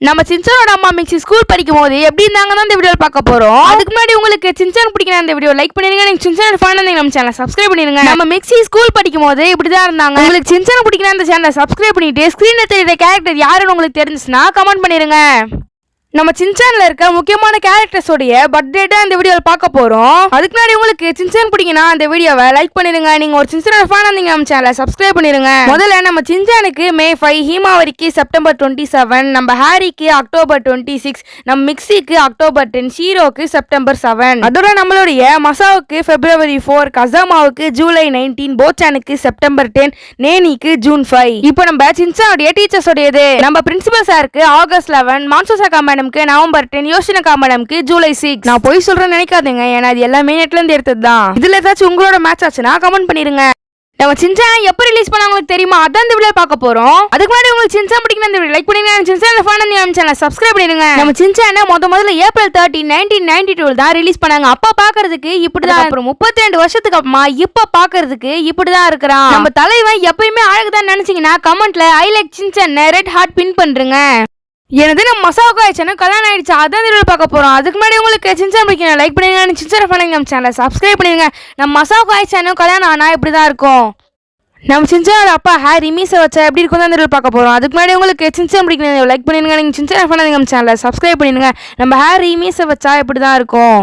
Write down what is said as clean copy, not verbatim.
நம்ம சின்சானோட அம்மா mixie school படிக்கும் போது எப்படி இருந்தாங்க தான் இந்த வீடியோ பார்க்க போறோம். அதுக்கு முன்னாடி உங்களுக்கு சின்சான் பிடிக்கிற இந்த வீடியோ லைக் பண்ணிருங்க. நீங்க சின்சான் ஃபேன் இருந்தா நம்ம சேனலை சப்ஸ்கிரைப் பண்ணிருங்க. நம்ம மிக்ஸி ஸ்கூல் படிக்கும் போது இப்படி தான் இருந்தாங்க. உங்களுக்கு சின்சான் பிடிக்கிற இந்த சேனலை சப்ஸ்கிரைப் பண்ணிட்டு ஸ்கிரீன்ல தெரியுற கேரக்டர் யாருன்னு உங்களுக்கு தெரிஞ்சுச்சுன்னா கமெண்ட் பண்ணிருங்க. நம்ம சின்சான்ல இருக்க முக்கியமான கேரக்டர்ஸோடைய பர்த்டேட்டா இந்த வீடியோவில் பார்க்க போறோம். அதுக்கு முன்னாடி உங்களுக்கு சின்சான் பிடிக்குன்னா அந்த வீடியோவை லைக் பண்ணிருங்க. நீங்க ஒரு சின்சான் ஃபேன் இருந்தீங்க நம்ம சேனலை சப்ஸ்கிரைப் பண்ணிருங்க. முதல்ல நம்ம சின்சானுக்கு May 5, ஹீமாவரிக்கு September 27, நம்ம ஹாரிக்கு October 26, நம்ம மிக்ஸிக்கு October 10, ஷீரோக்கு September 7. அதோட நம்மளுடைய மசாவுக்கு February 4, கசாமாவுக்கு July 19, போச்சானுக்கு September 10, நேனிக்கு June 5. இப்போ நம்ம சின்சானுடைய டீச்சர்ஸோடையது நம்ம பிரின்சிபல் சாருக்கு August 11, மான்சோசாக்கா மேடம்க்கு November 10, யோஷினகா மேடம்க்கு July 6. நான் போய் சொல்றேன்னு நினைக்காதீங்க, ஏன்னா இது எல்லாமே நெட்ல இருந்து எடுத்தது தான். இதுல ஏதாச்சும் உங்களோட மேட்ச் ஆச்சுன்னா கமெண்ட் பண்ணிருங்க. நம்ம சின்சான் எப்போ ரிலீஸ் பண்ணா உங்களுக்கு தெரியுமா? அதான் இந்த வீடியோ பார்க்க போறோம். அதுக்கு முன்னாடி உங்களுக்கு சின்சான் பிடிக்கணும் இந்த வீடியோ லைக் பண்ணிருங்க. சின்சான் ஃபேன் நம்ம சேனலை சப்ஸ்கிரைப் பண்ணிருங்க. நம்ம சின்சானை முதல்ல April 30, 1992 தான் ரிலீஸ் பண்ணாங்க. அப்பா பாக்குறதுக்கு இப்படிதான், அப்புறம் 32 வருஷத்துக்கு அப்புறமா இப்ப பாக்குறதுக்கு இப்படிதான் இருக்கிறான். நம்ம தலைவன் எப்பயுமே அழகுதான் நினைச்சீங்கன்னா கமெண்ட்ல I like Shinchan red heart pin பண்றேங்க. எனது நம்ம மசாவுக்கு ஆயிடுச்சுன்னா கல்யாணம் ஆயிடுச்சு, அதான் இந்த வீடியோ பார்க்க போறோம். அதுக்கு முன்னாடி உங்களுக்கு சின்சான் பிடிக்கணும் லைக் பண்ணிருங்க. சின்சான் ஃபேன் நம்ம சேனலை சப்ஸ்கிரைப் பண்ணிருங்க. நம்ம மசாவுக்கு ஆயிடுச்சானோ கல்யாணம் ஆனா இப்படிதான் இருக்கும். நம்ம சின்சானோட அப்பா ஹாரி மீசை வச்சா எப்படி இருக்கும் தான் இந்த வீடியோ பார்க்க போறோம். அதுக்கு முன்னாடி உங்களுக்கு சின்சான் பிடிக்கணும் லைக் பண்ணிருங்க. நீங்க சின்சான் ஃபேன் நம்ம சேனலை சப்ஸ்கிரைப் பண்ணிருங்க. நம்ம ஹாரி மீசை வச்சா இப்படிதான் இருக்கும்.